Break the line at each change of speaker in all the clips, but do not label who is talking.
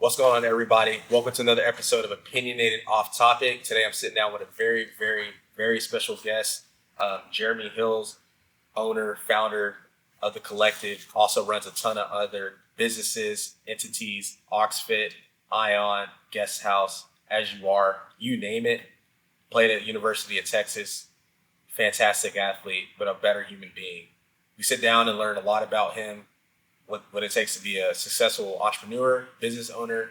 What's going on, everybody? Welcome to another episode of Opinionated Off Topic. Today I'm sitting down with a very special guest, Jeremy Hills, owner, founder of the Kollective, also runs a ton of other businesses, entities, Oxefit, Aion, Guest House, As You Are, you name it. Played at University of Texas, fantastic athlete, but a better human being. We sit down and learn a lot about him, what it takes to be a successful entrepreneur, business owner,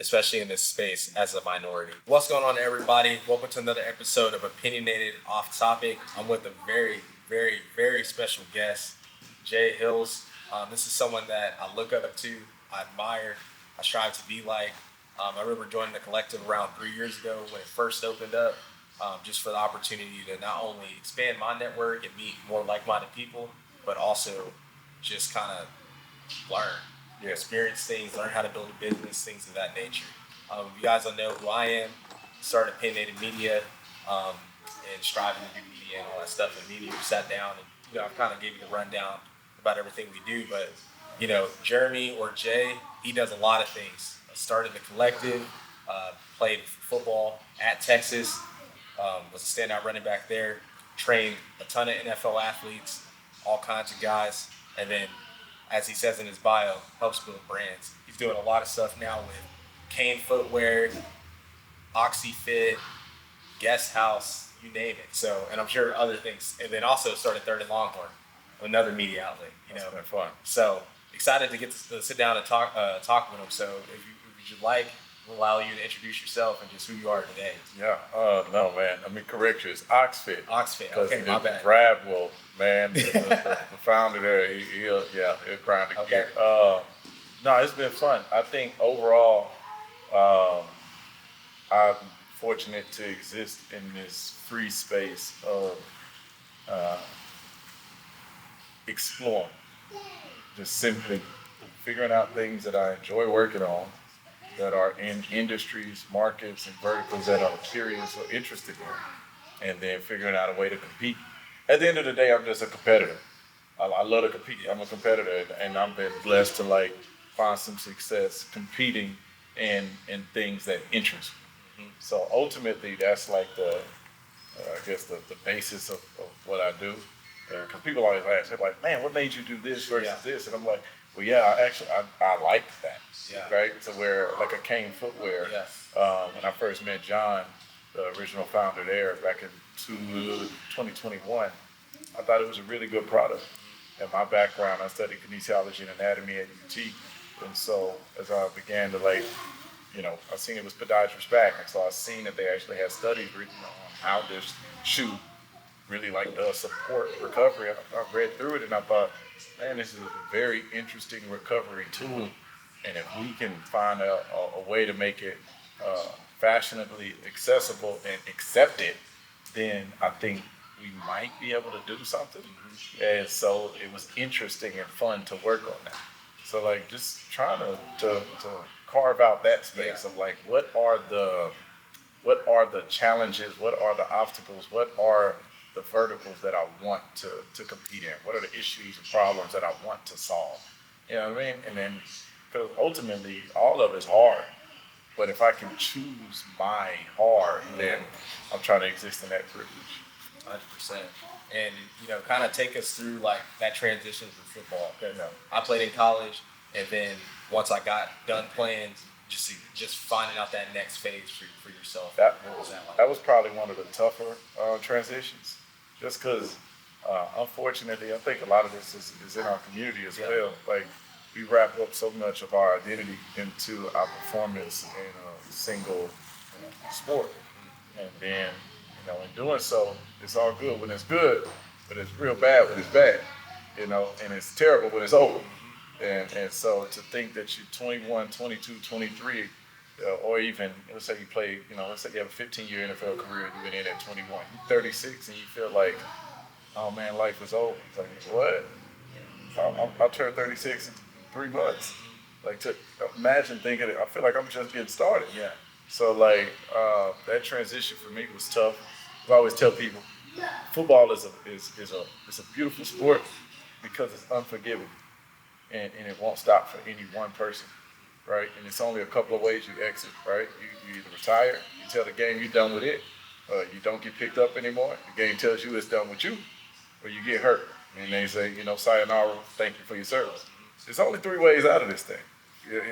especially in this space as a minority. What's going on, everybody? Welcome to another episode of Opinionated Off Topic. I'm with a very special guest, Jay Hills. This is someone that I look up to, I admire, I strive to be like. I remember joining the Kollective around 3 years ago when it first opened up, just for the opportunity to not only expand my network and meet more like-minded people, but also just kind of learn, experience things, learn how to build a business, things of that nature. If you guys don't know who I am, started Opinionated Media, and striving to do media and all that stuff in media. We sat down and I kind of gave you the rundown about everything we do. But Jeremy or Jay, he does a lot of things. Started the Kollective, played football at Texas, was a standout running back there, trained a ton of NFL athletes, all kinds of guys, and then, as he says in his bio, helps build brands. He's doing a lot of stuff now with Kane footwear, Oxefit, Guest House, you name it. So, and I'm sure other things. And then also started Third and Longhorn, another media outlet.
That's been fun.
So excited to get to sit down and talk with him. So if you'd like, we'll allow you to introduce yourself and just who you are today.
Yeah. No, man. Let me correct you. It's Oxfit.
Oxefit. Okay, my bad.
Brad will, man, the founder there, he'll grind the gear. No, it's been fun. I think overall, I'm fortunate to exist in this free space of exploring. Just simply figuring out things that I enjoy working on, that are in industries, markets, and verticals that I'm curious or interested in, and then figuring out a way to compete. At the end of the day, I'm just a competitor. I love to compete. I'm a competitor, and I've been blessed to find some success competing in things that interest me. Mm-hmm. So ultimately, that's the basis of what I do. Because people always ask, they're like, man, what made you do this versus this? And I'm like, well, yeah, I like that. Yeah. Right? To wear like a Kane footwear. Yes. When I first met John, the original founder there back in 2021, I thought it was a really good product. And my background, I studied kinesiology and anatomy at UT. And so as I began to I seen it was podiatrist back. And so I seen that they actually had studies written on how this shoe really does support recovery. I read through it and I thought, man, this is a very interesting recovery tool. And if we can find a way to make it fashionably accessible and accepted, then I think we might be able to do something. Mm-hmm. And so it was interesting and fun to work on that. So just trying to carve out that space of what are the challenges, what are the obstacles, what are the verticals that I want to compete in? What are the issues and problems that I want to solve? You know what I mean? And then, because ultimately, all of it's hard. But if I can choose my hard, then I'm trying to exist in that privilege.
100%. And, kind of take us through that transition from football. I played in college, and then once I got done playing, just finding out that next phase for yourself. What was that like?
That was probably one of the tougher transitions. Just because, unfortunately, I think a lot of this is in our community as well. We wrap up so much of our identity into our performance in a single sport. And then, in doing so, it's all good when it's good, but it's real bad when it's bad, and it's terrible when it's over. And so to think that you're 21, 22, 23, or even, let's say you play, let's say you have a 15-year NFL career and you went in at 21, you're 36 and you feel like, oh man, life is over. It's like, what? I'll turn 36 in 3 months. To imagine thinking, I feel like I'm just getting started.
Yeah.
So that transition for me was tough. I always tell people, football is a beautiful sport because it's unforgiving. And it won't stop for any one person. right? And it's only a couple of ways you exit, right? You either retire, you tell the game you're done with it, you don't get picked up anymore. The game tells you it's done with you, or you get hurt. And they say, sayonara, thank you for your service. There's only 3 ways out of this thing,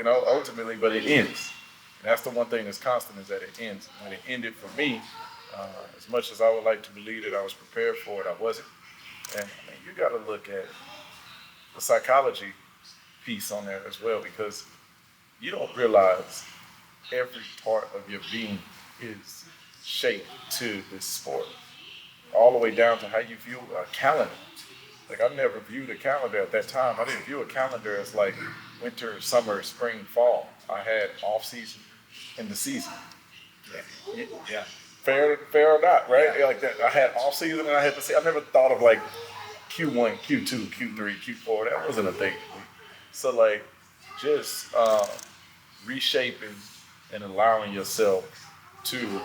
ultimately, but it ends. And that's the one thing that's constant, is that it ends. When it ended for me, as much as I would like to believe that I was prepared for it, I wasn't. And you got to look at the psychology piece on there as well, because you don't realize every part of your being is shaped to this sport, all the way down to how you view a calendar. Like, I never viewed a calendar at that time. I didn't view a calendar as like winter, summer, spring, fall. I had off season and the season.
Yeah.
Fair or not, right? Yeah. Like that. I had off season and I had the season. I never thought of like Q1, Q2, Q3, Q4. That wasn't a thing. So like, just reshaping and allowing yourself to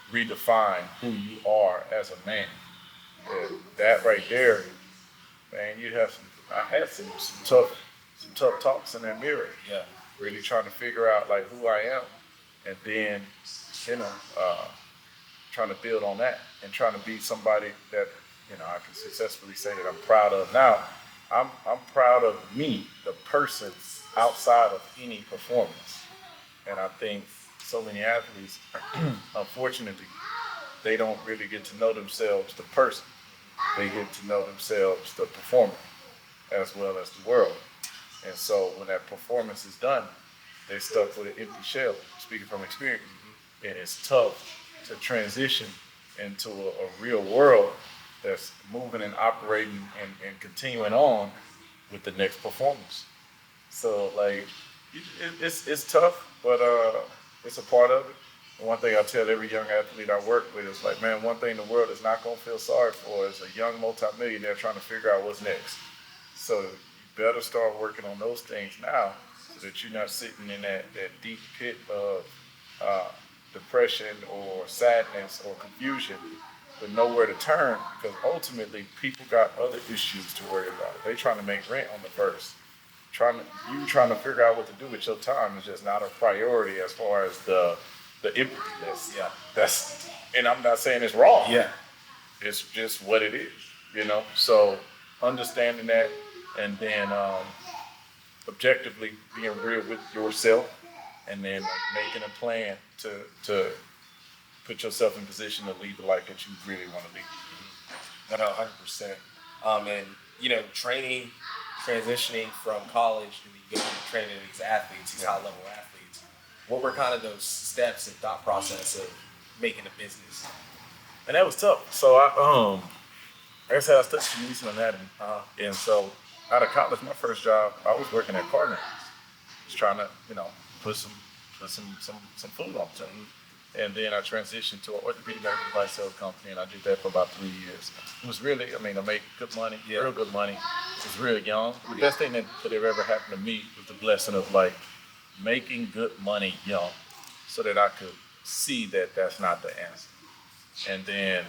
redefine who you are as a man. And that right there, man, I had some tough talks in that mirror.
Yeah.
Really trying to figure out like who I am, and then, trying to build on that and trying to be somebody that, I can successfully say that I'm proud of now. I'm proud of me, the person, outside of any performance. And I think so many athletes, unfortunately, they don't really get to know themselves, the person. They get to know themselves, the performer, as well as the world. And so when that performance is done, they're stuck with an empty shell, speaking from experience. And it's tough to transition into a real world that's moving and operating and continuing on with the next performance. So like, it's tough, but it's a part of it. And one thing I tell every young athlete I work with is like, man, one thing the world is not going to feel sorry for is a young multimillionaire trying to figure out what's next. So you better start working on those things now, so that you're not sitting in that deep pit of depression or sadness or confusion with nowhere to turn, because ultimately people got other issues to worry about. They trying to make rent on the first. Trying to figure out what to do with your time is just not a priority as far as the empty list.
Yeah.
And I'm not saying it's wrong.
Yeah.
It's just what it is, So understanding that, and then objectively being real with yourself, and then making a plan to put yourself in position to lead the life that you really want to lead.
No, 100%. And training, transitioning from college and you go into training these athletes, these high level athletes. What were kind of those steps and thought process of making a business?
And that was tough. So like I said, I studied communication anatomy, and so out of college, my first job, I was working at Cardinals, just trying to put some food on the table. And then I transitioned to an orthopedic medical device sales company, and I did that for about 3 years. It was really, I made good money, real good money. I was real young. The best thing that could have ever happened to me was the blessing of like making good money young, so that I could see that that's not the answer. And then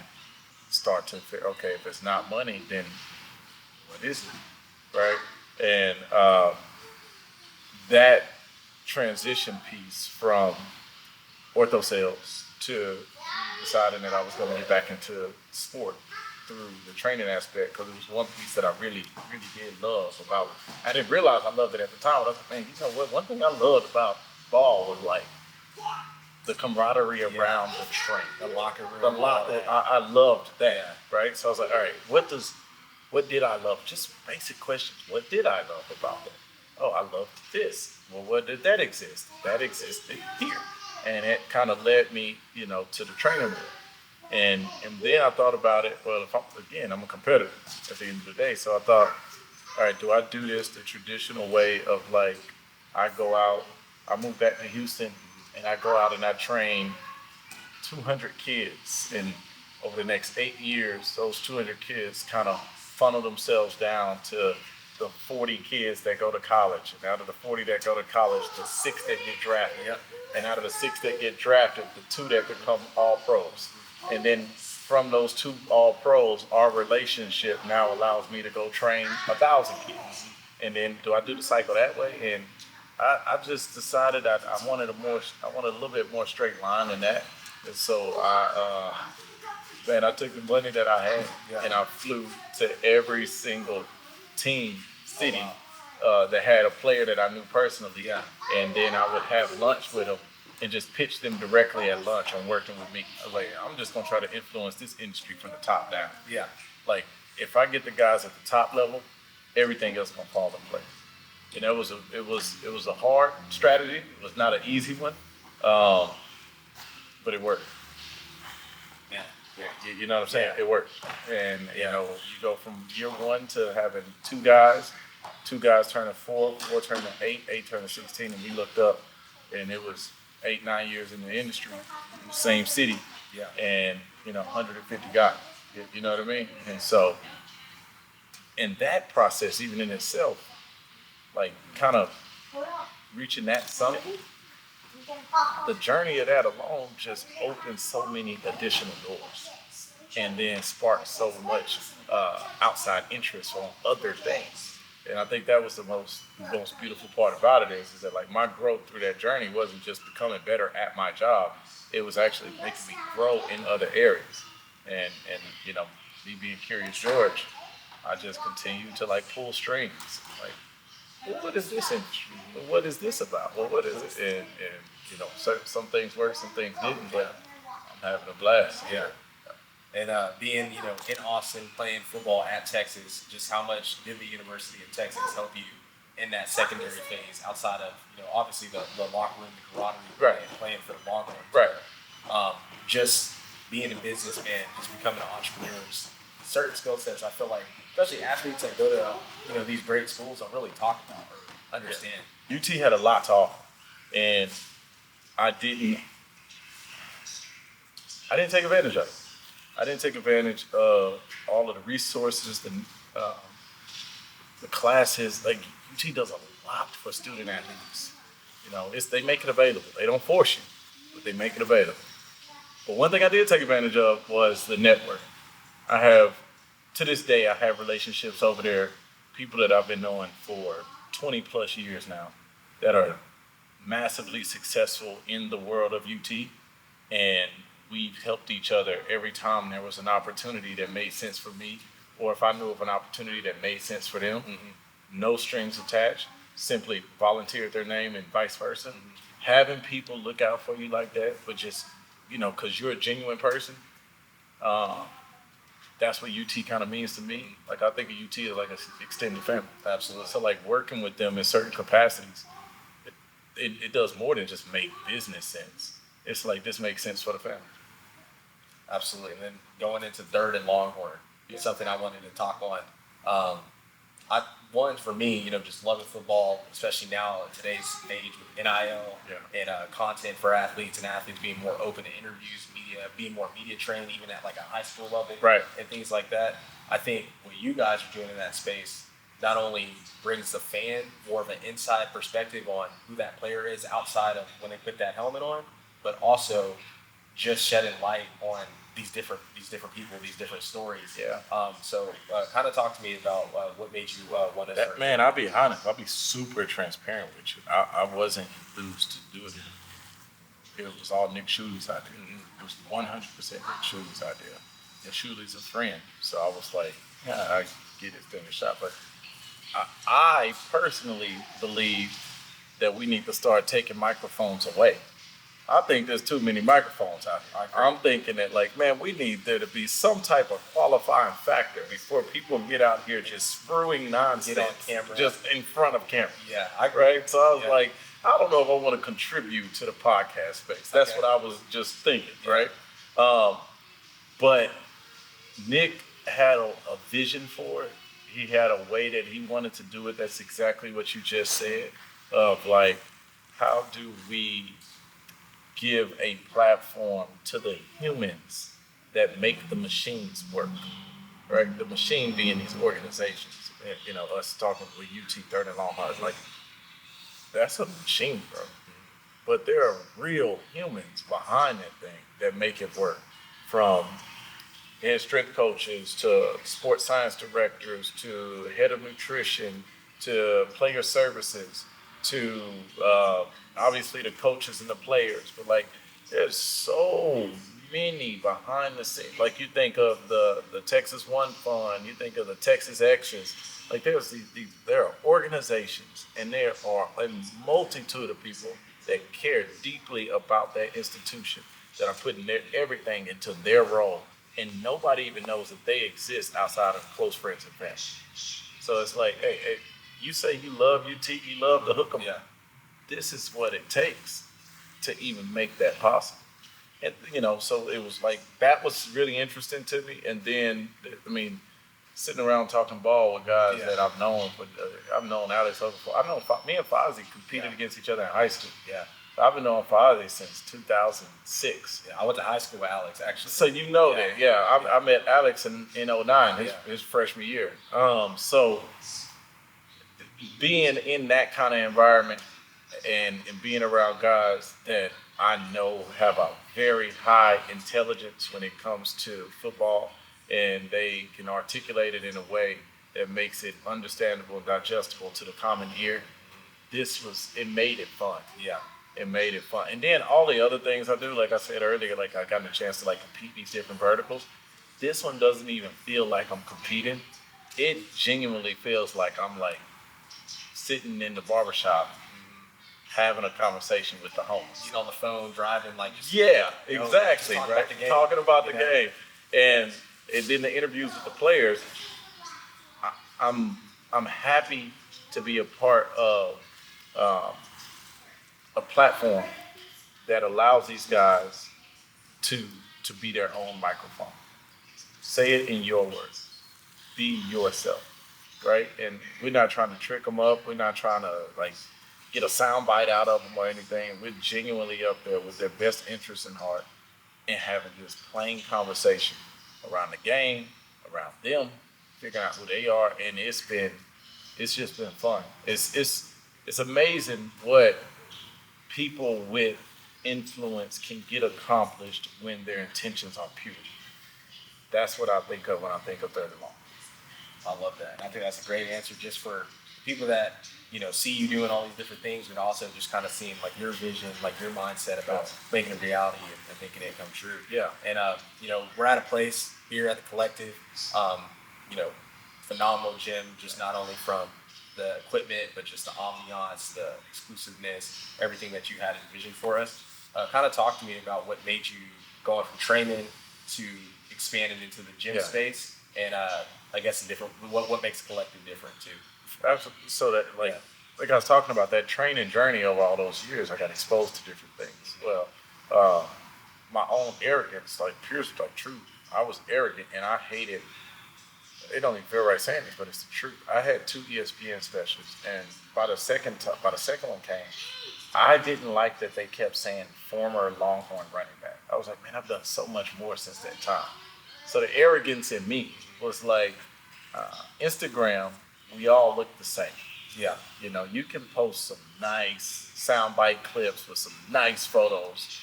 start to figure, okay, if it's not money, then what is it, right? And that transition piece from ortho sales to deciding that I was going to get back into sport through the training aspect, because it was one piece that I really, really did love about. I didn't realize I loved it at the time, but I was like, man, what? One thing I loved about ball was like the camaraderie around the train,
the locker room.
I loved that, right? So I was like, all right, what did I love? Just basic questions. What did I love about that? Oh, I loved this. Well, what did that exist? That existed here. And it kind of led me, to the training room. And then I thought about it, well, I'm a competitor at the end of the day. So I thought, all right, do I do this the traditional way of like, I go out, I moved back to Houston, and I go out and I train 200 kids. And over the next 8 years, those 200 kids kind of funnel themselves down to the 40 kids that go to college. And out of the 40 that go to college, the 6 that get drafted.
Yep.
And out of the 6 that get drafted, the 2 that become all pros. And then from those 2 all pros, our relationship now allows me to go train 1,000 kids. And then do I do the cycle that way? And I just decided I wanted a little bit more straight line than that. And so I took the money that I had and I flew to every single team, city that had a player that I knew personally.
Yeah.
And then I would have lunch with them and just pitch them directly at lunch on working with me. I was like, I'm just gonna try to influence this industry from the top down.
Yeah.
Like if I get the guys at the top level, everything else gonna fall in place. And it was a hard strategy. It was not an easy one, but it worked.
Yeah.
You know what I'm saying? It worked. And you go from year one to having two guys turning 4 turning 8 turning 16, and we looked up, and it was 8-9 years in the industry, same city, and 150 guys. You know what I mean? And so, in that process, even in itself, like kind of reaching that summit, the journey of that alone just opened so many additional doors, and then sparked so much outside interest on other things. And I think that was the most beautiful part about it is that like my growth through that journey wasn't just becoming better at my job, it was actually making me grow in other areas. And me being Curious George, I just continued to like pull strings. Like, well, what is this industry? Well, what is this about? Well, what is it? And some things worked, some things didn't, but I'm having a blast.
Yeah. And being, in Austin, playing football at Texas, just how much did the University of Texas help you in that secondary phase outside of, obviously the locker room, the camaraderie, and playing for the Longhorns.
Right.
Just being a businessman, just becoming an entrepreneur, certain skill sets I feel like, especially athletes that go to, these great schools don't really talk about or understand.
Yeah. UT had a lot to offer, and I didn't take advantage of it. I didn't take advantage of all of the resources, the classes. Like UT does a lot for student athletes. They make it available. They don't force you, but they make it available. But one thing I did take advantage of was the network. To this day, I have relationships over there, people that I've been knowing for 20 plus years now that are massively successful in the world of UT, and we've helped each other every time there was an opportunity that made sense for me, or if I knew of an opportunity that made sense for them. No strings attached, simply volunteered their name and vice versa. Having people look out for you like that, but just, because you're a genuine person, that's what UT kind of means to me. Like, I think of UT as like an extended family.
Absolutely.
So, like, working with them in certain capacities, it does more than just make business sense. It's like, this makes sense for the family.
Absolutely. And then going into third and Longhorn, something I wanted to talk on. One, for me, just loving football, especially now in today's age with NIL and content for athletes and athletes being more open to interviews, media, being more media trained, even at like a high school level, and things like that. I think what you guys are doing in that space not only brings the fan more of an inside perspective on who that player is outside of when they put that helmet on, but also just shedding light on these different people, these different stories. So kind of talk to me about what made you want to start.
Man, I'll be honest. I'll be super transparent with you. I wasn't enthused to do it. It was all Nick Schule's idea. It was 100% Nick Schule's idea. And Schule's a friend, so I was like, I get it finished up. But I personally believe that we need to start taking microphones away. I think there's too many microphones out here. I'm thinking that, like, man, we need there to be some type of qualifying factor before people get out here just spewing nonsense just in front of camera.
Yeah,
right? So I was like, I don't know if I want to contribute to the podcast space. That's what I was just thinking, right? But Nick had a vision for it. He had a way that he wanted to do it. That's exactly what you just said, of like, how do we give a platform to the humans that make the machines work, right? The machine being these organizations, and, us talking with UT Third and Longhorns, like, that's a machine, bro. But there are real humans behind that thing that make it work, from head strength coaches to sports science directors to head of nutrition to player services to obviously the coaches and the players. But like, there's so many behind the scenes. Like you think of the Texas One Fund, you think of the Texas Extras. Like there's there are organizations and there are a multitude of people that care deeply about that institution that are putting everything into their role, and nobody even knows that they exist outside of close friends and family. So it's like, hey, you say you love UT, you love the hook 'em.
Yeah.
This is what it takes to even make that possible. And so it was like that was really interesting to me. And then, I mean, sitting around talking ball with guys that I've known, but I've known Alex before. I know me and Fozzie competed against each other in high school.
Yeah.
I've been knowing Fozzie since 2006.
Yeah, I went to high school with Alex, actually.
So that, I met Alex in 09, his freshman year. So being in that kind of environment and being around guys that I know have a very high intelligence when it comes to football, and they can articulate it in a way that makes it understandable and digestible to the common ear. It made it fun.
Yeah.
It made it fun. And then all the other things I do, like I said earlier, like I got a chance to like compete these different verticals. This one doesn't even feel like I'm competing. It genuinely feels like I'm like sitting in the barbershop having a conversation with the homies.
On the phone, driving, like just
exactly, right? Talking about the game. And then the interviews with the players, I'm happy to be a part of a platform that allows these guys to be their own microphone. Say it in your words. Be yourself, right? And we're not trying to trick them up. We're not trying to like get a sound bite out of them or anything. We're genuinely up there with their best interests in heart and having this plain conversation around the game, around them, figuring out who they are, and it's just been fun. It's amazing what people with influence can get accomplished when their intentions are pure. That's what I think of when I think of Third and Long.
I love that. And I think that's a great answer just for people that, see you doing all these different things, but also just kind of seeing like your vision, like your mindset about making a reality and making it come true.
Yeah.
And, we're at a place here at the Collective, phenomenal gym, just not only from the equipment, but just the ambiance, the exclusiveness, everything that you had envisioned for us. Kind of talk to me about what made you go from training to expanding into the gym space, and I guess what makes the Collective different too.
So that like I was talking about that training journey over all those years, I got exposed to different things. Well, my own arrogance, like pure, like true. I was arrogant and I hated. It don't even feel right saying this, but it's the truth. I had 2 ESPN specials, and by the second one came, I didn't like that they kept saying former Longhorn running back. I was like, man, I've done so much more since that time. So the arrogance in me was like, Instagram, we all look the same.
Yeah.
You can post some nice soundbite clips with some nice photos,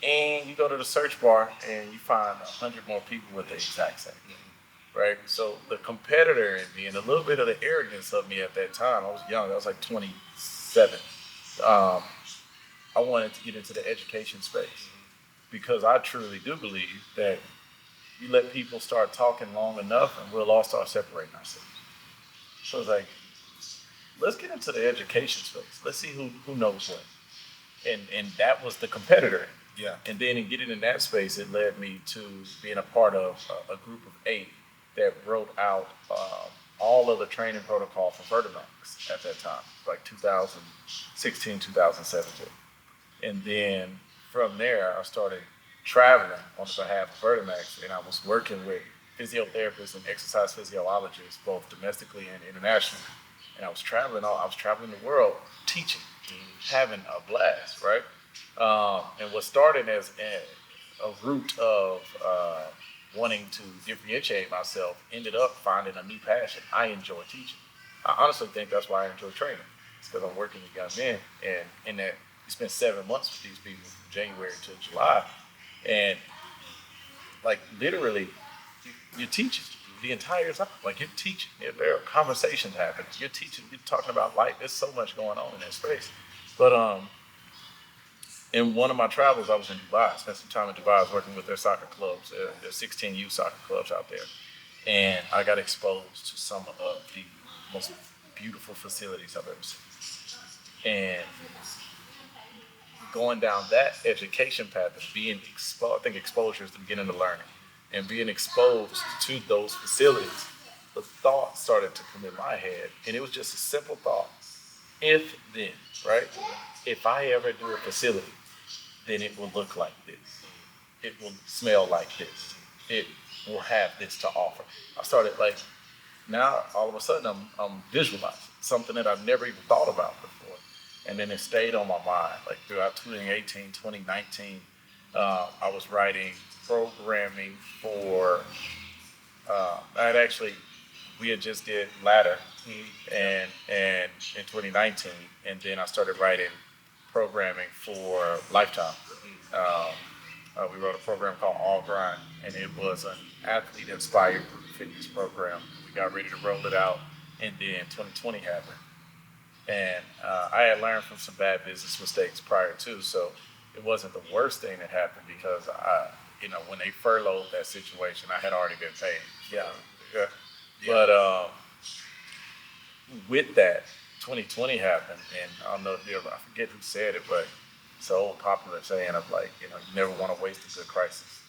and you go to the search bar and you find 100 more people with the exact same. Right? So the competitor in me and a little bit of the arrogance of me at that time, I was young, I was like 27. I wanted to get into the education space because I truly do believe that you let people start talking long enough and we'll all start separating ourselves. So it's like, let's get into the education space. Let's see who knows what. And that was the competitor.
Yeah.
And then in getting in that space, it led me to being a part of a group of 8 that wrote out all of the training protocol for Vertimax at that time, like 2016, 2017. And then from there, I started traveling on behalf of Vertimax, and I was working with physiotherapists and exercise physiologists, both domestically and internationally. And I was traveling the world teaching, having a blast, right? And what started as a route of wanting to differentiate myself ended up finding a new passion. I enjoy teaching. I honestly think that's why I enjoy training. It's because I'm working with young men, and in that you spend 7 months with these people from January to July, and like literally you're teaching. the entire time. Like, you're teaching, there are conversations happening. You're teaching, you're talking about life. There's so much going on in that space. But in one of my travels, I was in Dubai. I spent some time in Dubai. I was working with their soccer clubs. There's 16 youth soccer clubs out there. And I got exposed to some of the most beautiful facilities I've ever seen. And going down that education path and being exposed, I think exposure is the beginning of learning. And being exposed to those facilities, the thought started to come in my head. And it was just a simple thought. If then, right? If I ever do a facility, then it will look like this. It will smell like this. It will have this to offer. I started now all of a sudden I'm visualizing something that I've never even thought about before. And then it stayed on my mind. Like throughout 2018, 2019, I was writing programming for, we had just did Ladder and in 2019, and then I started writing programming for Lifetime. We wrote a program called All Grind, and it was an athlete-inspired fitness program. We got ready to roll it out, and then 2020 happened. And I had learned from some bad business mistakes prior to, so it wasn't the worst thing that happened because when they furloughed that situation, I had already been paid. Yeah. But with that, 2020 happened, and I don't know if I forget who said it, but it's an old popular saying of you never want to waste a good crisis,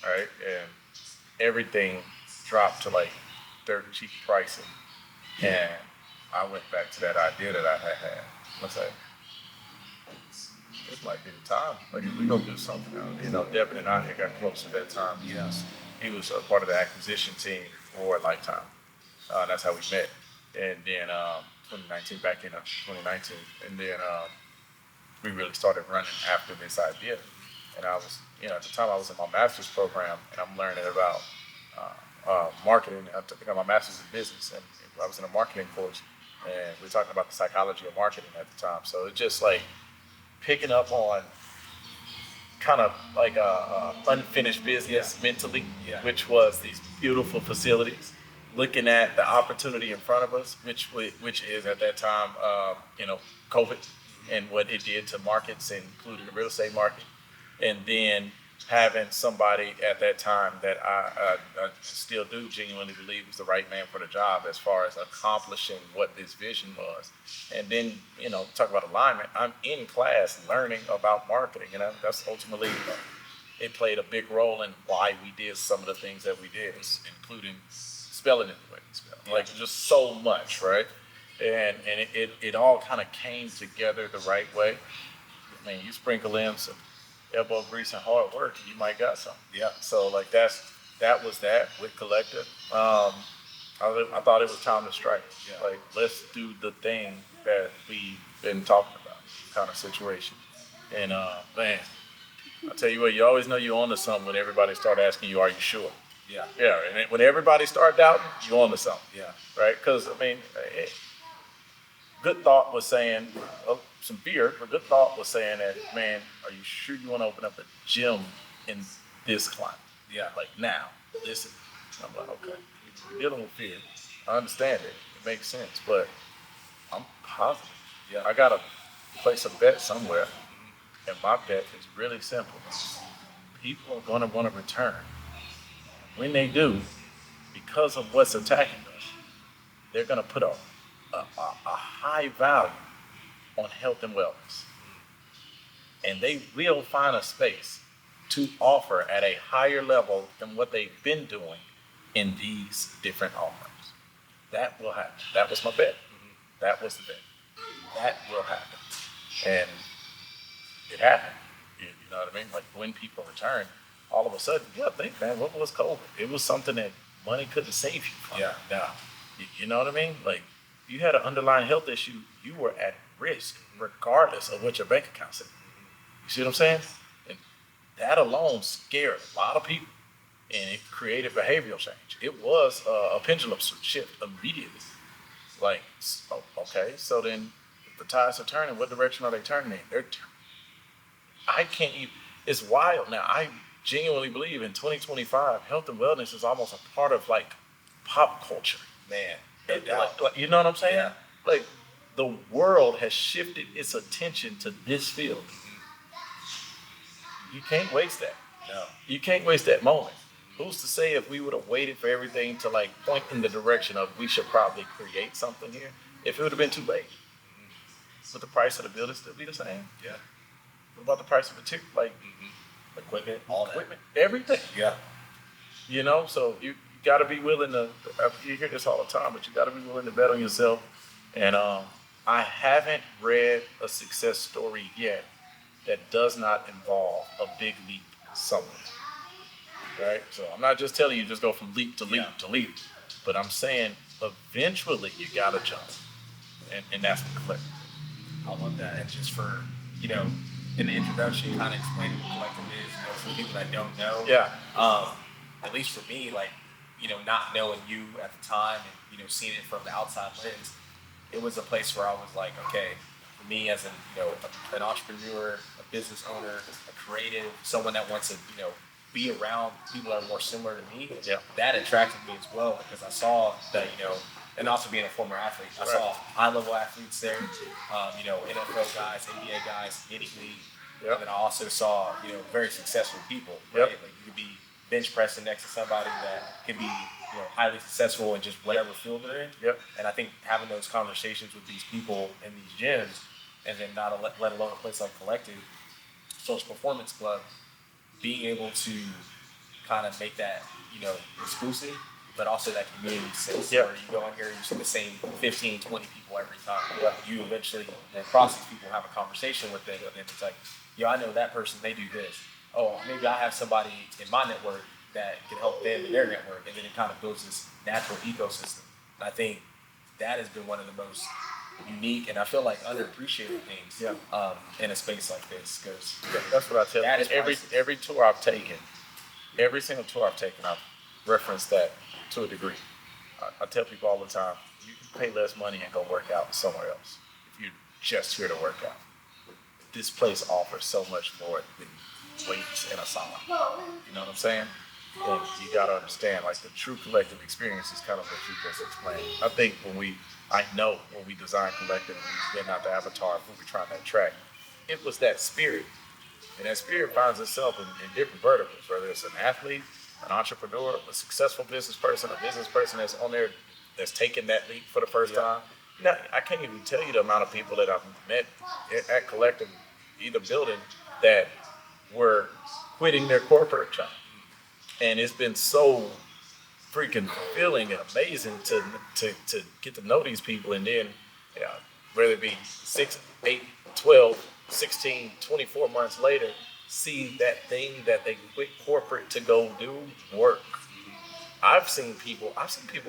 right? And everything dropped to dirt cheap pricing, and I went back to that idea that I had. Let's say, this might be the time. If we're gonna do something else. Devin and I had got close at that time. Yes, he was a part of the acquisition team for Lifetime. That's how we met. And then 2019, back in 2019, and then we really started running after this idea. And I was, at the time I was in my master's program, and I'm learning about marketing. I got my master's in business, and I was in a marketing course, and we were talking about the psychology of marketing at the time. So it's just picking up on kind of unfinished business mentally, which was these beautiful facilities, looking at the opportunity in front of us, which is at that time, COVID and what it did to markets, including the real estate market, and then having somebody at that time that I still do genuinely believe was the right man for the job as far as accomplishing what this vision was. And then, talk about alignment. I'm in class learning about marketing, and that's ultimately, it played a big role in why we did some of the things that we did, including spelling it the way we spell. Just so much, right? And it all kind of came together the right way. I mean, you sprinkle in some elbow grease and hard work, and you might got something. Yeah. So that was that with Kollective. I thought it was time to strike. Yeah. Let's do the thing that we've been talking about, kind of situation. And man, I tell you what, you always know you're onto something when everybody start asking you, "Are you sure?" Yeah. Yeah. And when everybody start doubting, you're onto something. Yeah. Right? Because good thought was saying, some fear, but good thought was saying that, man, are you sure you want to open up a gym in this climate? Yeah. Now, listen. I'm okay. You're dealing with fear. I understand it. It makes sense, but I'm positive. Yeah. I got to place a bet somewhere, and my bet is really simple. People are going to want to return. When they do, because of what's attacking us, they're going to put a high value on health and wellness. And they will find a space to offer at a higher level than what they've been doing in these different offerings. That will happen. That was my bet. That was the bet. That will happen. And it happened. You know what I mean? When people return, all of a sudden, think, man, what was COVID? It was something that money couldn't save you from. Yeah. Now, you know what I mean? You had an underlying health issue, you were at risk regardless of what your bank account said. You see what I'm saying? And that alone scared a lot of people, and it created behavioral change. It was a pendulum shift immediately. Okay, so then if the tides are turning, what direction are they turning in? They're turning. I can't even, it's wild now. I genuinely believe in 2025, health and wellness is almost a part of pop culture.
Man,
Like, you know what I'm saying?
Yeah.
Like, the world has shifted its attention to this field. You can't waste that.
No.
You can't waste that moment. Who's to say if we would have waited for everything to like point in the direction of we should probably create something here, if it would have been too late? Would the price of the building still be the same?
Yeah.
What about the price of material? Like
Equipment, all that.
equipment, everything.
Yeah.
You know, so you got to be willing to. You hear this all the time, but you got to be willing to bet on yourself. And I haven't read a success story yet that does not involve a big leap somewhere. Right? So I'm not just telling you just go from leap to leap to leap, but I'm saying eventually you got to jump, and that's the Collective.
I love that. And just for, in the introduction, kind of explaining what Collective is, for people that don't know.
Yeah.
At least for me, like, not knowing you at the time and, seeing it from the outside lens, it was a place where I was like, okay, for me as an entrepreneur, a business owner, a creative, someone that wants to, be around people that are more similar to me, that attracted me as well, because I saw that, and also being a former athlete, I saw high-level athletes there, NFL guys, NBA guys, any league. Yep. And then I also saw, very successful people, right? Like you could be bench pressing next to somebody that can be, highly successful in just whatever field they're in.
Yep.
And I think having those conversations with these people in these gyms, and then not let alone a place like Collective, Social Performance Club, being able to kind of make that, exclusive, but also that community sense where you go in here, you see the same 15, 20 people every time. Yeah. You eventually, across these people, have a conversation with them, and then it's like, I know that person, they do this. Oh, maybe I have somebody in my network that can help them in their network, and then it kind of builds this natural ecosystem. And I think that has been one of the most unique and I feel like underappreciated things in a space like this, because
that's what I tell you. Every tour I've taken, every single tour I've taken, I've referenced that to a degree. I tell people all the time, you can pay less money and go work out somewhere else if you're just here to work out. This place offers so much more than weights and a sauna. You know what I'm saying? And you gotta understand, like, the true Collective experience is kind of what you just explained. I think when we design Collective and we getting out the avatar of who we're trying to attract, it was that spirit. And that spirit finds itself in different verticals, whether it's an athlete, an entrepreneur, a successful business person, a business person that's on there, that's taking that leap for the first time. Now, I can't even tell you the amount of people that I've met at Collective, either building, that were quitting their corporate job. And it's been so freaking fulfilling and amazing to get to know these people, and then whether it be 6, 8, 12, 16, 24 months later, see that thing that they quit corporate to go do work. I've seen people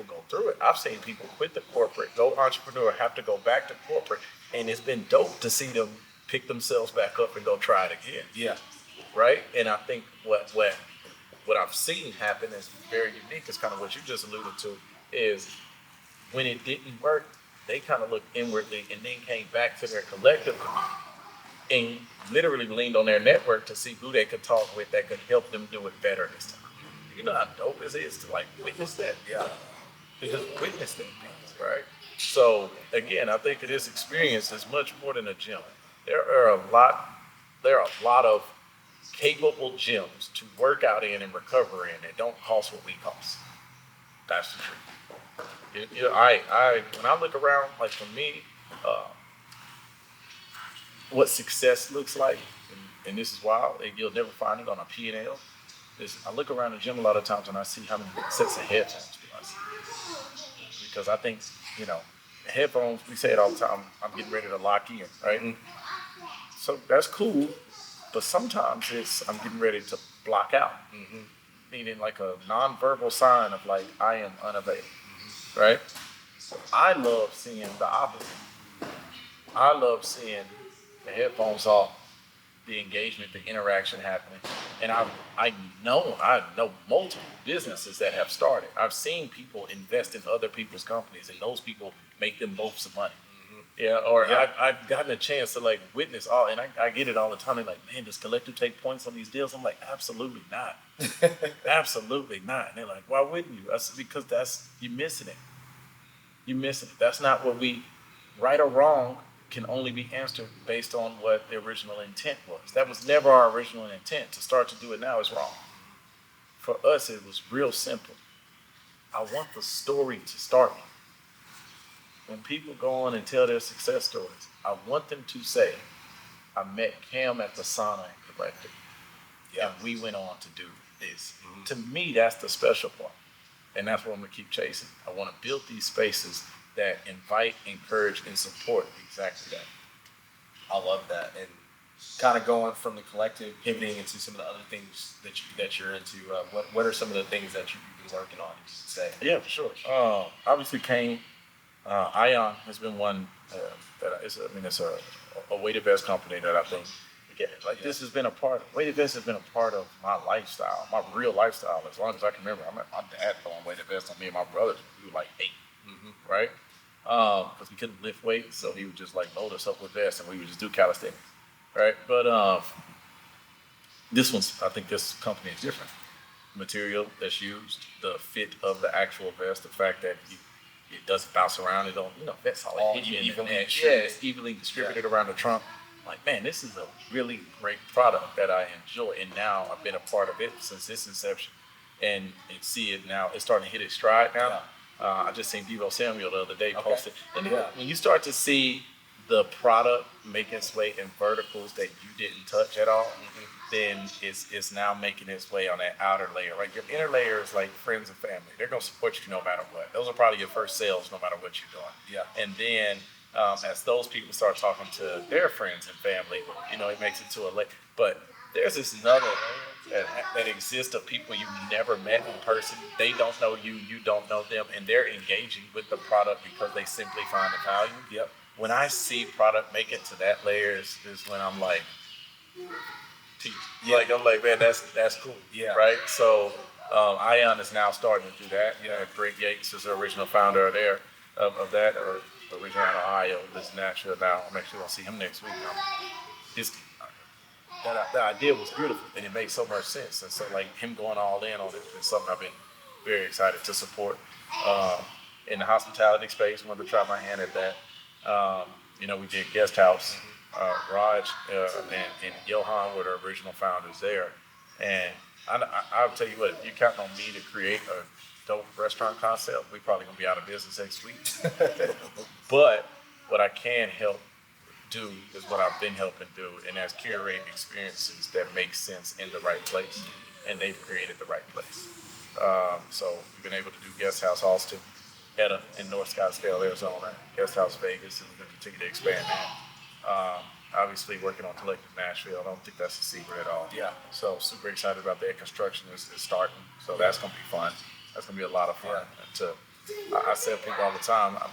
go through it. I've seen people quit the corporate, go entrepreneur, have to go back to corporate, and it's been dope to see them pick themselves back up and go try it again.
Yeah.
Right? And I think what I've seen happen is very unique. Is kind of what you just alluded to, is when it didn't work, they kind of looked inwardly and then came back to their collective and literally leaned on their network to see who they could talk with that could help them do it better this time. You know how dope it is to like witness that? Yeah. To just witness that piece, right? So again, I think this experience is much more than a gym. There are a lot of capable gyms to work out in and recover in that don't cost what we cost. That's the truth. When I look around, like for me, what success looks like, and this is wild, you'll never find it on a P&L. I look around the gym a lot of times and I see how many sets of headphones do I see. Because I think, headphones, we say it all the time, I'm getting ready to lock in, right? Mm-hmm. So that's cool, but sometimes I'm getting ready to block out. Mm-hmm. Meaning like a nonverbal sign of like, I am unavailable, right? I love seeing the opposite. I love seeing the headphones off, the engagement, the interaction happening. And I know multiple businesses that have started. I've seen people invest in other people's companies, and those people make them both some money. Mm-hmm. Yeah, or I've gotten a chance to like witness all, and I get it all the time. They're like, man, does Collective take points on these deals? I'm like, absolutely not. Absolutely not. And they're like, why wouldn't you? I said, because you're missing it. You're missing it. That's not what right or wrong, can only be answered based on what the original intent was. That was never our original intent. To start to do it now is wrong. For us, it was real simple. I want the story to start. When people go on and tell their success stories, I want them to say, I met Cam at the sauna and Collective, and we went on to do this. Mm-hmm. To me, that's the special part. And that's what I'm going to keep chasing. I want to build these spaces that invite, encourage, and support exactly that.
I love that. And kind of going from the Collective, pivoting into some of the other things that you're into, what are some of the things that you've been working on, you could say?
Yeah, for sure. Obviously, Kane. Aion has been one it's a weighted vest company that I think, this has been weighted vest has been a part of my lifestyle, my real lifestyle, as long as I can remember. I met my dad throwing weighted vests on me and my brothers. We were like 8, right? Because we couldn't lift weights, so he would just like load us up with vests and we would just do calisthenics, right? But I think this company is different. Material that's used, the fit of the actual vest, the fact that it doesn't bounce around. It don't, that's all it's evenly distributed around the trunk. Like, man, this is a really great product that I enjoy. And now I've been a part of it since its inception. And see it now, it's starting to hit its stride now. I just seen Devo Samuel the other day posted. And when you start to see the product make its way in verticals that you didn't touch at all, then it's now making its way on that outer layer. Like your inner layer is like friends and family. They're gonna support you no matter what. Those are probably your first sales, no matter what you're doing. Yeah. And then as those people start talking to their friends and family, it makes it to a layer. But there's this another layer that exists of people you've never met in person. They don't know you, you don't know them, and they're engaging with the product because they simply find the value. Yep. When I see product make it to that layer is when I'm like, I'm like, man, that's cool. Yeah. Right. So Aion is now starting to do that. Greg Yates is the original founder of that, or originally out of Ohio, lives in Nashville now. I'm actually gonna see him next week. The idea was beautiful and it made so much sense. And so like him going all in on it is something I've been very excited to support. In the hospitality space, wanted to try my hand at that. We did guest house. Raj and Johan were the original founders there. And I'll tell you what, if you count on me to create a dope restaurant concept, we're probably gonna be out of business next week. But what I can help do is what I've been helping do, and that's curate experiences that make sense in the right place, and they've created the right place. So we've been able to do Guest House Austin, Etta in North Scottsdale, Arizona, Guest House Vegas, and we're going to continue to expand that. Obviously working on Collective Nashville, I don't think that's a secret at all. Yeah. So super excited about that. Construction is starting, so that's going to be fun. That's going to be a lot of fun. I tell people all the time, I'm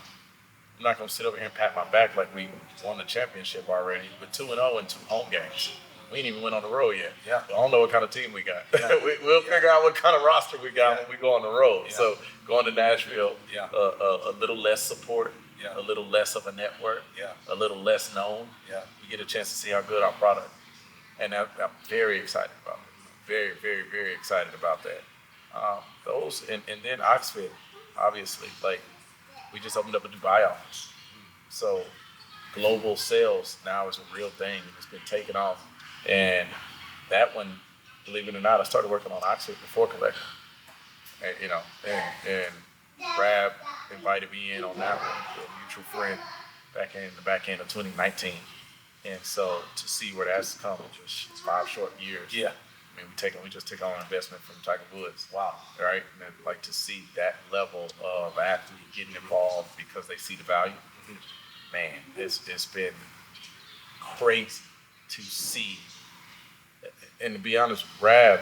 not going to sit over here and pat my back like we won the championship already, but 2-0 in 2 home games. We ain't even went on the road yet. Yeah. I don't know what kind of team we got. Yeah. We'll figure out what kind of roster we got when we go on the road. Yeah. So going to Nashville, a little less support, a little less of a network, a little less known. Yeah. You get a chance to see how good our product. And I'm very excited about it. Very, very, very excited about that. Those and then Oxefit, obviously, like we just opened up a Dubai office. So global sales now is a real thing. It's been taken off. And that one, believe it or not, I started working on Oxefit before Collective. And Rab invited me in on that one, a mutual friend, back in the back end of 2019. And so to see where that's come in just 5 short years. Yeah. I mean, we just took on an investment from Tiger Woods. Wow. Right? And then, like, to see that level of athlete getting involved because they see the value, man, it's been crazy to see. And to be honest, Rab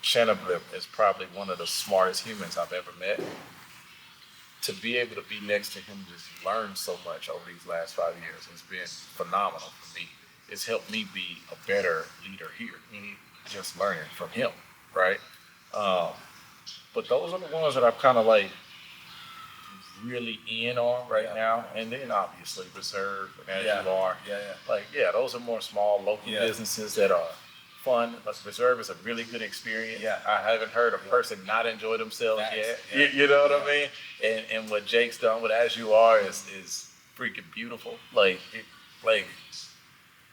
Shanablip is probably one of the smartest humans I've ever met. To be able to be next to him and just learn so much over these last 5 years has been phenomenal for me. It's helped me be a better leader here. Just learning from him, right? But those are the ones that I've kind of like really in on right now, and then obviously Reserve, as you are. Those are more small local businesses that are fun. But Reserve is a really good experience. I haven't heard a person not enjoy themselves yet. You know what I mean? And what Jake's done with As You Are is freaking beautiful.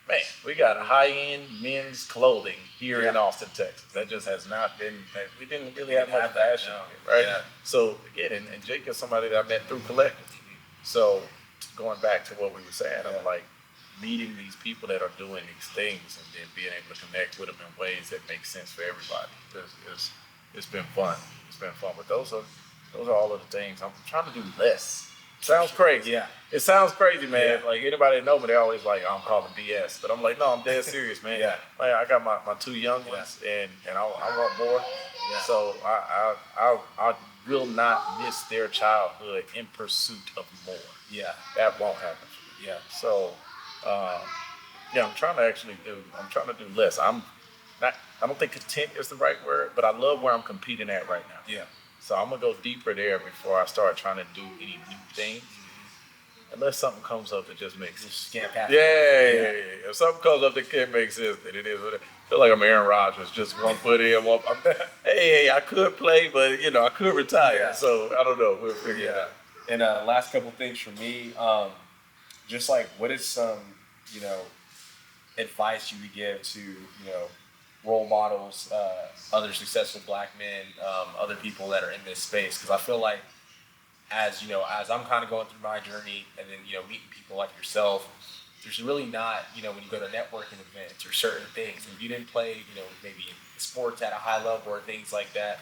Man, we got high-end men's clothing here in Austin, Texas. That just has not been, we didn't really have much fashion, right? So, again, and Jake is somebody that I met through Kollective. So, going back to what we were saying, I'm like, meeting these people that are doing these things and then being able to connect with them in ways that make sense for everybody. It's been fun. It's been fun. But those are all of the things. I'm trying to do less. Sounds crazy. It sounds crazy, man. Like anybody that know me, they always like, I'm calling BS. But I'm like, no, I'm dead serious, man. Like, I got my two young ones, and I want more. So I will not miss their childhood in pursuit of more. That won't happen. So I'm trying to do less. I don't think content is the right word, but I love where I'm competing at right now. So I'm gonna go deeper there before I start trying to do any new things. Unless something comes up that just makes sense. If something comes up that can't make sense, then it is what it is. I feel like I'm Aaron Rodgers, just one foot in, one. Hey, I could play, but I could retire. So I don't know. We'll figure it out.
And last couple things for me, just like what is some advice you would give to role models, other successful black men, other people that are in this space? Because I feel like as I'm kind of going through my journey, and then meeting people like yourself, there's really not when you go to networking events or certain things, if you didn't play maybe sports at a high level or things like that,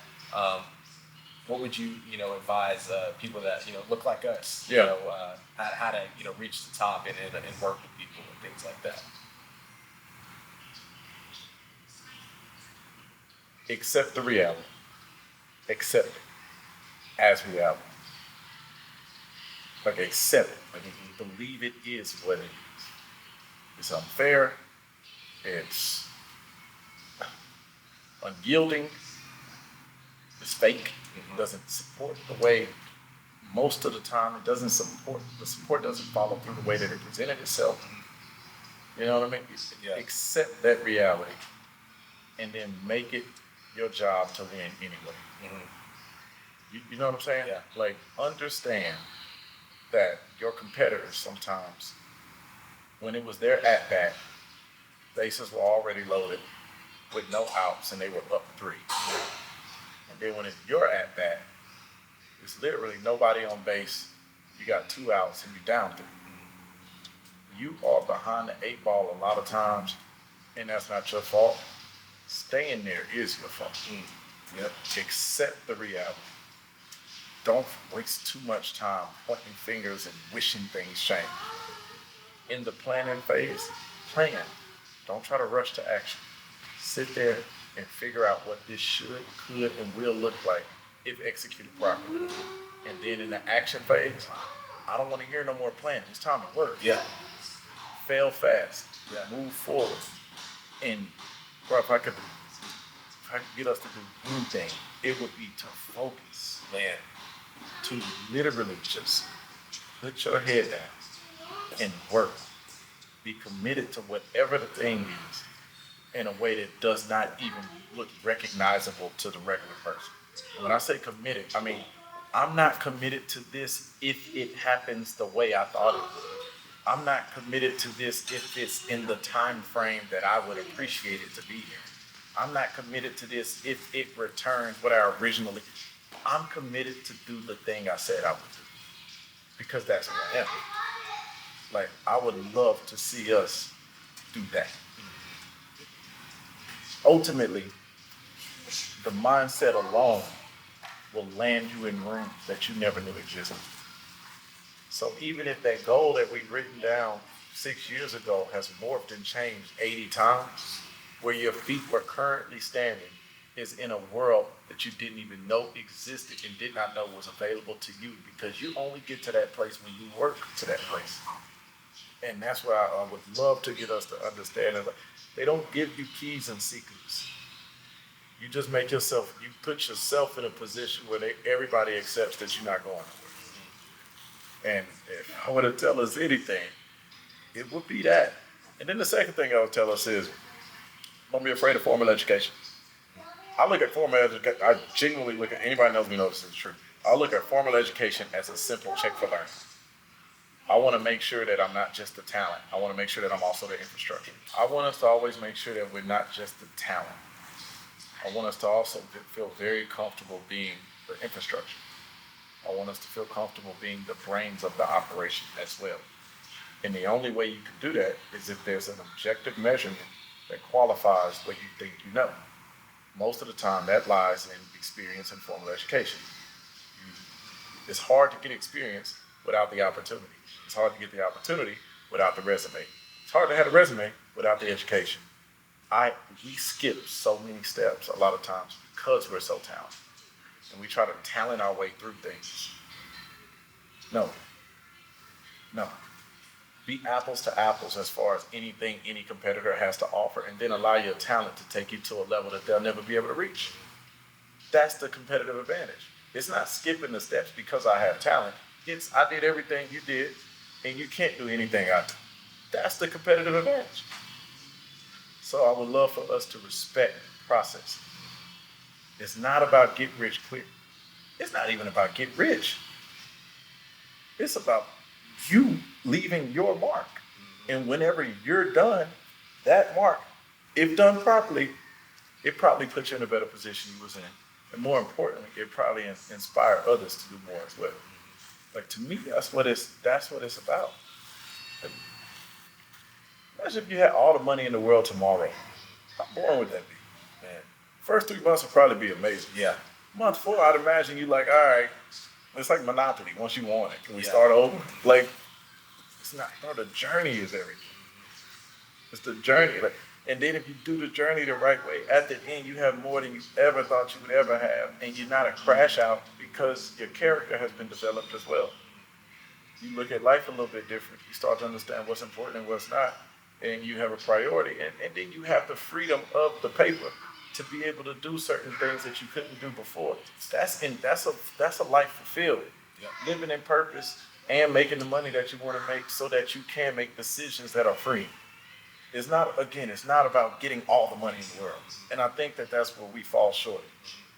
what would you advise people that look like us, how to reach the top and work with people and things like that?
Accept the reality. Accept it as reality. Like, accept it. Like, believe it is what it is. It's unfair. It's unyielding. It's fake. It doesn't support the way, most of the time, the support doesn't follow through the way that it presented itself. You know what I mean? Accept that reality and then make it your job to win anyway. You know what I'm saying? Like, understand that your competitors sometimes, when it was their at-bat, bases were already loaded with no outs and they were up 3. And then when it's your at-bat, it's literally nobody on base, you got 2 outs and you're down 3. You are behind the 8 ball a lot of times, and that's not your fault. Staying there is your fault. Accept the reality. Don't waste too much time pointing fingers and wishing things change. In the planning phase, plan. Don't try to rush to action. Sit there and figure out what this should, could, and will look like if executed properly. And then in the action phase, I don't want to hear no more planning. It's time to work. Fail fast. Move forward. And bro, if I could get us to do anything, it would be to focus, man. To literally just put your head down and work. Be committed to whatever the thing is in a way that does not even look recognizable to the regular person. And when I say committed, I mean, I'm not committed to this if it happens the way I thought it would. I'm not committed to this if it's in the time frame that I would appreciate it to be here. I'm not committed to this if it returns what I originally. I'm committed to do the thing I said I would do, because that's who I am. Like, I would love to see us do that. Ultimately, the mindset alone will land you in rooms that you never knew existed. So even if that goal that we've written down 6 years ago has morphed and changed 80 times, where your feet were currently standing is in a world that you didn't even know existed and did not know was available to you, because you only get to that place when you work to that place. And that's why I would love to get us to understand that they don't give you keys and secrets. You just make yourself, you put yourself in a position where everybody accepts that you're not going nowhere. And if I were to tell us anything, it would be that. And then the second thing I would tell us is, don't be afraid of formal education. I look at formal education, I genuinely look at, anybody knows me knows this is true. I look at formal education as a simple check for learning. I want to make sure that I'm not just the talent. I want to make sure that I'm also the infrastructure. I want us to always make sure that we're not just the talent. I want us to also feel very comfortable being the infrastructure. I want us to feel comfortable being the brains of the operation as well. And the only way you can do that is if there's an objective measurement that qualifies what you think you know. Most of the time, that lies in experience and formal education. It's hard to get experience without the opportunity. It's hard to get the opportunity without the resume. It's hard to have a resume without the education. We skip so many steps a lot of times because we're so talented. And we try to talent our way through things. No. Be apples to apples as far as anything any competitor has to offer, and then allow your talent to take you to a level that they'll never be able to reach. That's the competitive advantage. It's not skipping the steps because I have talent. It's I did everything you did, and you can't do anything I do. That's the competitive advantage. So I would love for us to respect the process. It's not about get rich quick. It's not even about get rich. It's about you leaving your mark. And whenever you're done, that mark, if done properly, it probably puts you in a better position you was in. And more importantly, it probably inspire others to do more as well. Like, to me, that's what it's about. Like, imagine if you had all the money in the world tomorrow. How boring would that be? Man, first 3 months would probably be amazing.
Yeah.
Month 4, I'd imagine you like, all right, it's like Monopoly. Once you want it, can we start over? Like, it's not, no, the journey is everything. It's the journey. Like, and then if you do the journey the right way, at the end, you have more than you ever thought you would ever have. And you're not a crash out because your character has been developed as well. You look at life a little bit different. You start to understand what's important and what's not. And you have a priority. And then you have the freedom of the paper to be able to do certain things that you couldn't do before. That's a life fulfilled. Yeah. Living in purpose and making the money that you want to make so that you can make decisions that are free. It's not about getting all the money in the world. And I think that that's where we fall short,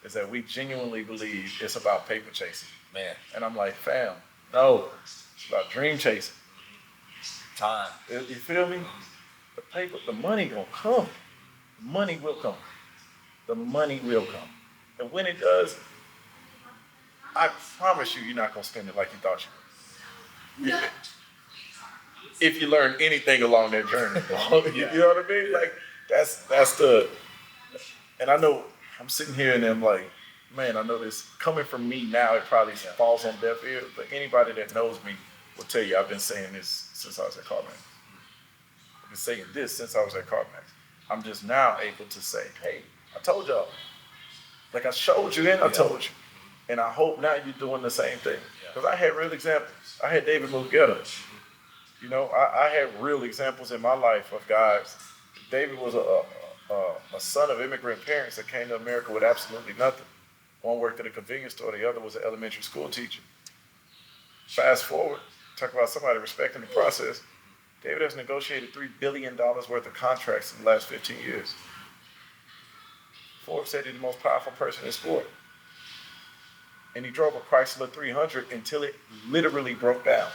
is that we genuinely believe it's about paper chasing.
Man.
And I'm like, fam, no, it's about dream chasing.
Time.
You feel me? The paper, the money gonna come. The money will come. The money will come. And when it does, I promise you're not gonna spend it like you thought you would. Yeah. If you learn anything along that journey. You know what I mean? Like, that's the, and I know I'm sitting here and I'm like, man, I know this coming from me now, it probably falls on deaf ears, but anybody that knows me will tell you I've been saying this since I was at CarMax. I've been saying this since I was at CarMax. I'm just now able to say, hey, I told y'all. Like I showed you and I told you. And I hope now you're doing the same thing. Because I had real examples. I had David Mugetta. You know, I had real examples in my life of guys. David was a son of immigrant parents that came to America with absolutely nothing. One worked at a convenience store, the other was an elementary school teacher. Fast forward, talk about somebody respecting the process. David has negotiated $3 billion worth of contracts in the last 15 years. Forbes said he's the most powerful person in sport. And he drove a Chrysler 300 until it literally broke down.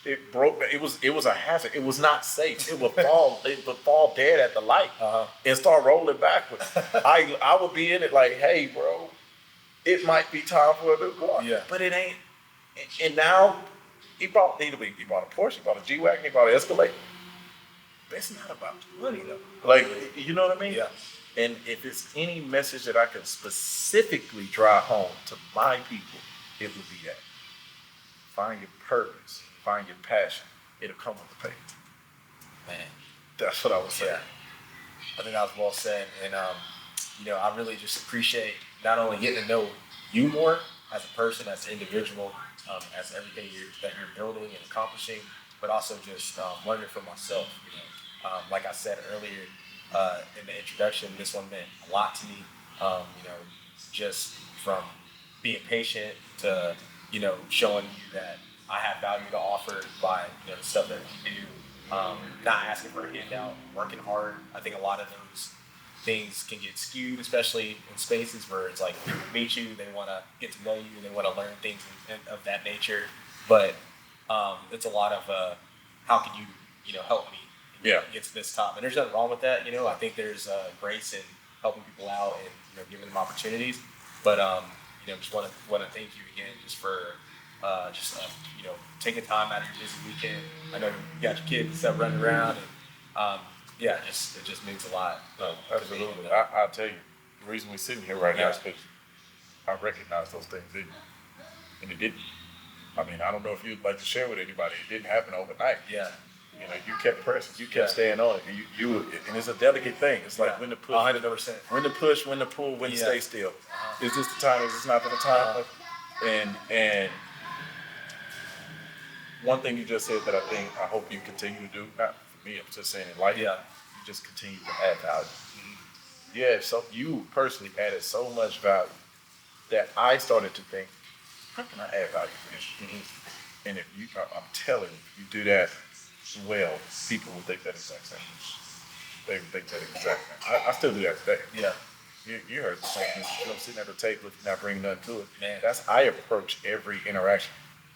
It broke. It was a hazard. It was not safe. It would fall. It would fall dead at the light and start rolling backwards. I would be in it like, hey, bro, it might be time for a new car. Yeah. But it ain't. And now he bought a Porsche, he bought a G-Wagon, he bought an Escalade. But it's not about the money though. Like, you know what I mean? Yeah. And if it's any message that I can specifically drive home to my people, it would be that. Find your purpose. Find your passion. It'll come with the paper.
Man.
That's what I would say.
Yeah. I think that was well said. And, I really just appreciate not only getting to know you more as a person, as an individual, as everything that you're building and accomplishing, but also just learning for myself. Like I said earlier in the introduction, this one meant a lot to me. Just from being patient to, showing you that I have value to offer by the stuff that we do. Not asking for a handout, working hard. I think a lot of those things can get skewed, especially in spaces where it's like people meet you, they want to get to know you, they want to learn things of that nature. But it's a lot of how can you help me get to this top? And there's nothing wrong with that. I think there's grace in helping people out and giving them opportunities. But just want to thank you again just for taking time out of your busy weekend. I know you got your kids and stuff running around, and it just means a lot.
Absolutely. I'll tell you, the reason we're sitting here right now is because I recognize those things, didn't you? And it didn't. I mean, I don't know if you'd like to share with anybody. It didn't happen overnight.
Yeah.
You kept pressing, you kept staying on it. And it's a delicate thing. It's like when to push,
100%.
When to push, when to pull, when to stay still. Is this the time? Is this not the time? And one thing you just said that I hope you continue to do, not for me, I'm just saying in life, you just continue to add value. Yeah, so you personally added so much value that I started to think, how can I add value for this? And if I'm telling you, you do that well, people will think that exact same. They would think that exact same. I still do that today.
Yeah.
You heard the same thing. I'm sitting at the table, not bringing nothing to it.
Man.
That's how I approach every interaction.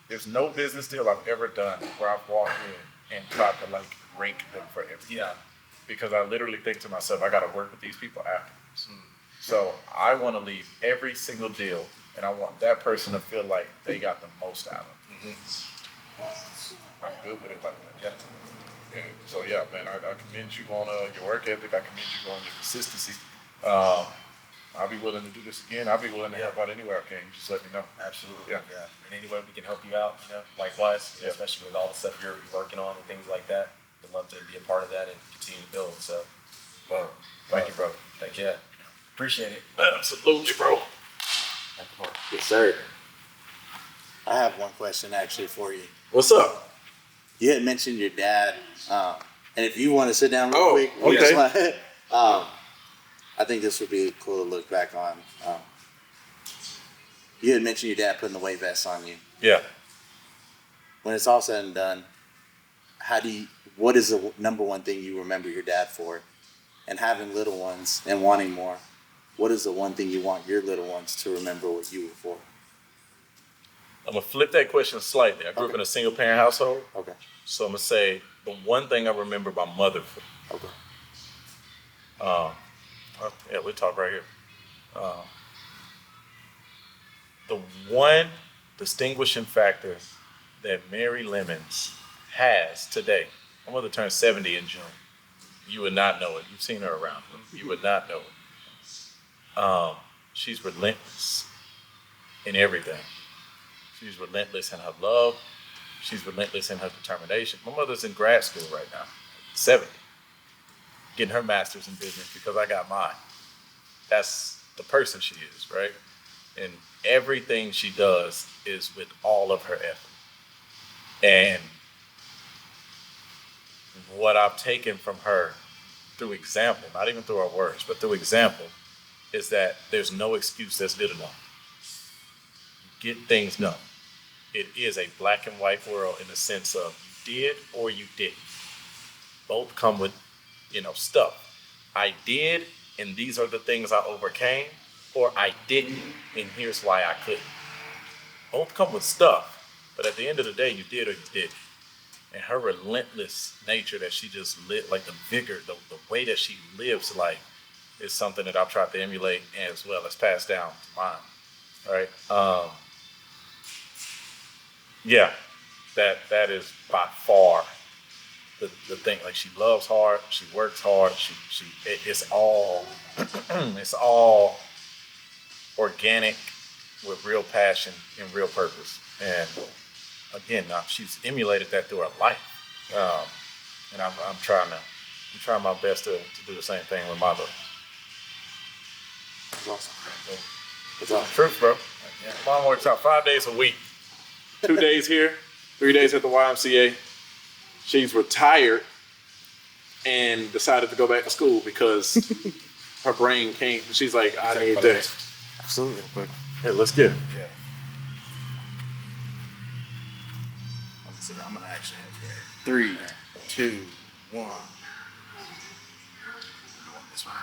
There's no business deal I've ever done where I've walked in and tried to rank them for everything.
Yeah.
Because I literally think to myself, I got to work with these people afterwards. So I want to leave every single deal, and I want that person to feel like they got the most out of it. I'm good with it like that. Yeah. So man, I commend you on your work ethic. I commend you on your consistency. I'll be willing to do this again. I'll be willing to help out anywhere I can. You just let me know.
Absolutely. Yeah. And any way we can help you out, likewise, especially with all the stuff you're working on and things like that. I'd love to be a part of that and continue to build. So,
Thank you, brother.
Thank you. Appreciate it.
Absolutely, bro.
Yes, sir. I have one question actually for you.
What's up?
You had mentioned your dad, and if you want to sit down real quick,
okay.
I think this would be cool to look back on. You had mentioned your dad putting the weight vest on you.
Yeah.
When it's all said and done, what is the number one thing you remember your dad for? And having little ones and wanting more, what is the one thing you want your little ones to remember what you were for?
I'm going to flip that question slightly. I grew up in a single parent household.
Okay.
So I'm going to say the one thing I remember my mother for.
Okay.
We'll talk right here. The one distinguishing factor that Mary Lemons has today, my mother turned 70 in June. You would not know it. You've seen her around. You would not know it. She's relentless in everything. She's relentless in her love. She's relentless in her determination. My mother's in grad school right now, 70, getting her master's in business because I got mine. That's the person she is, right? And everything she does is with all of her effort. And what I've taken from her through example, not even through her words, but through example, is that there's no excuse that's good enough. Get things done. It is a black and white world in the sense of you did or you didn't. Both come with, stuff. I did, and these are the things I overcame, or I didn't, and here's why I couldn't. Both come with stuff, but at the end of the day, you did or you didn't. And her relentless nature that she just lived, like the vigor, the way that she lives life is something that I've tried to emulate as well as pass down to mine. All right. That is by far the thing. Like, she loves hard, she works hard, it's all it's all organic with real passion and real purpose. And again, she's emulated that through her life. And I'm trying my best to do the same thing with my daughter.
That's awesome.
It's all truth, bro. Mom works out 5 days a week. 2 days here, 3 days at the YMCA. She's retired and decided to go back to school because her brain can't. She's like, I need this.
Absolutely.
Yeah, let's get it.
Yeah.
So I'm gonna actually have that.
3, 2, 1.
This one.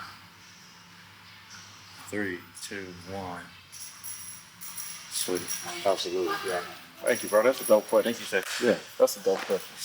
3, 2, 1. Sweet.
Absolutely, yeah.
Thank you, bro. That's a dope question.
Thank you, sir.
Yeah, that's a dope question.